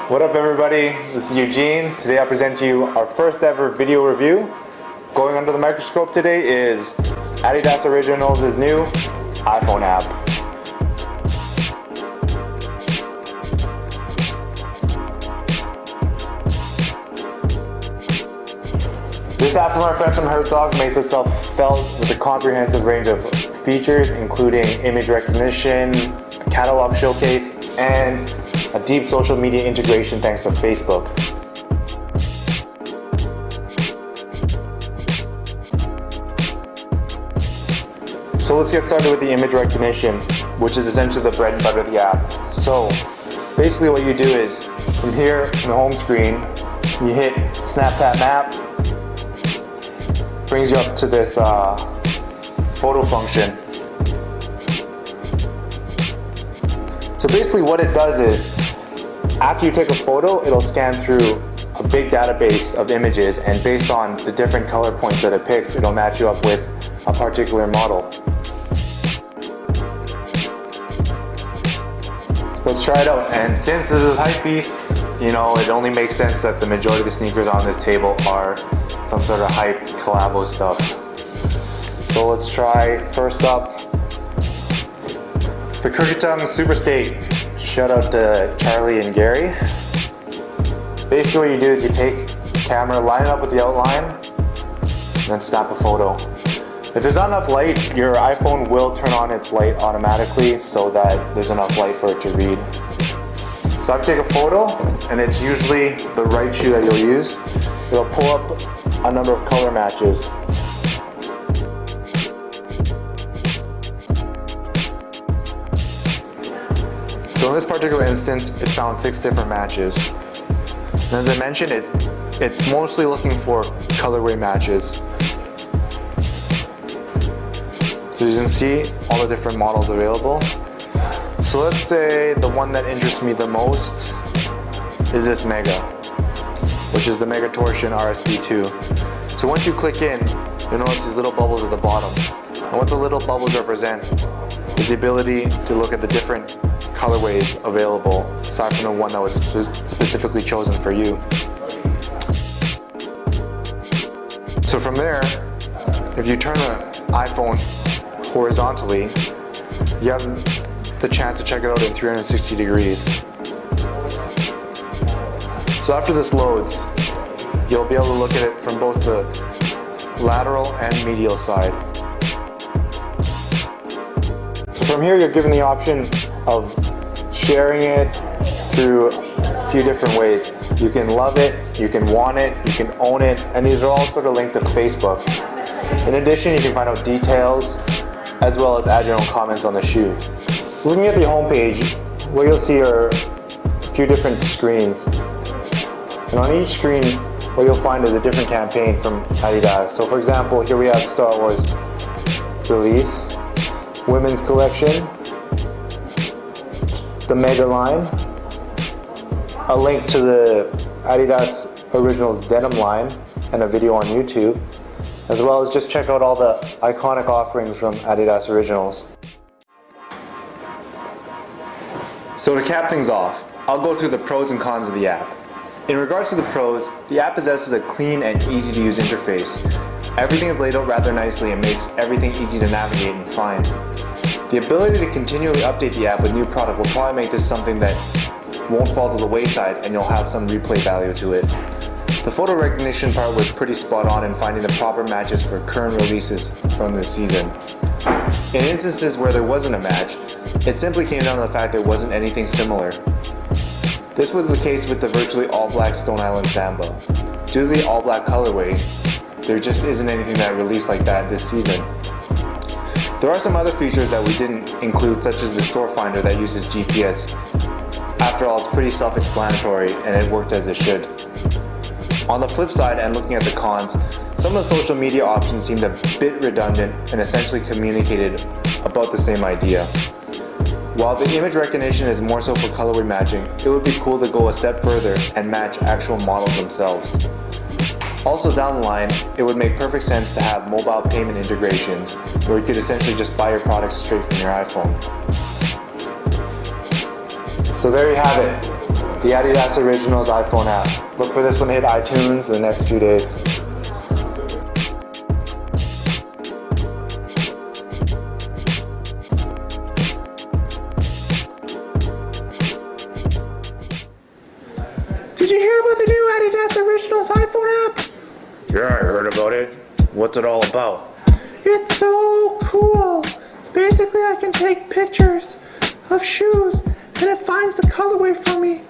What up everybody, this is Eugene. Today I present to you our first ever video review. Going under the microscope today is Adidas Originals' new iPhone app. This app from our friends from Herzog makes itself felt with a comprehensive range of features including image recognition, a catalog showcase, and a deep social media integration thanks to Facebook. So let's get started with the image recognition, which is essentially the bread and butter of the app. So basically what you do is, from here in the home screen, you hit Snap Tap Map, brings you up to this photo function. So basically what it does is, after you take a photo, it'll scan through a big database of images, and based on the different color points that it picks, it'll match you up with a particular model. Let's try it out. And since this is Hypebeast, you know, it only makes sense that the majority of the sneakers on this table are some sort of hyped collabo stuff. So let's try, first up, the Crooked Tongue Super Skate. Shout out to Charlie and Gary. Basically what you do is you take the camera, line it up with the outline, and then snap a photo. If there's not enough light, your iPhone will turn on its light automatically so that there's enough light for it to read. So I have to take a photo, and it's usually the right shoe that you'll use. It'll pull up a number of color matches. So in this particular instance, it found 6 different matches. And as I mentioned, it's mostly looking for colorway matches. So you can see all the different models available. So let's say the one that interests me the most is this Mega, which is the Mega Torsion RSB2. So once you click in, you'll notice these little bubbles at the bottom. And what the little bubbles represent is the ability to look at the different colorways available, aside from the one that was specifically chosen for you. So from there, if you turn the iPhone horizontally, you have the chance to check it out in 360 degrees. So after this loads, you'll be able to look at it from both the lateral and medial side. So from here, you're given the option of sharing it through a few different ways. You can love it, you can want it, you can own it, and these are all sort of linked to Facebook. In addition, you can find out details as well as add your own comments on the shoe. Looking at the home page, what you'll see are a few different screens. And on each screen, what you'll find is a different campaign from Adidas. So for example, here we have Star Wars release, women's collection, the Mega line, a link to the Adidas Originals denim line, and a video on YouTube, as well as just check out all the iconic offerings from Adidas Originals. So to cap things off, I'll go through the pros and cons of the app. In regards to the pros, the app possesses a clean and easy to use interface. Everything is laid out rather nicely and makes everything easy to navigate and find. The ability to continually update the app with new product will probably make this something that won't fall to the wayside, and you'll have some replay value to it. The photo recognition part was pretty spot on in finding the proper matches for current releases from this season. In instances where there wasn't a match, it simply came down to the fact there wasn't anything similar. This was the case with the virtually all-black Stone Island Samba. Due to the all-black colorway, there just isn't anything that released like that this season. There are some other features that we didn't include, such as the store finder that uses GPS. After all, it's pretty self-explanatory and it worked as it should. On the flip side, and looking at the cons, some of the social media options seemed a bit redundant and essentially communicated about the same idea. While the image recognition is more so for colorway matching, it would be cool to go a step further and match actual models themselves. Also down the line, it would make perfect sense to have mobile payment integrations where you could essentially just buy your products straight from your iPhone. So there you have it, the Adidas Originals iPhone app. Look for this one to hit iTunes in the next few days. Did you hear about the new Adidas Originals iPhone app? Yeah, I heard about it. What's it all about? It's so cool. Basically, I can take pictures of shoes and it finds the colorway for me.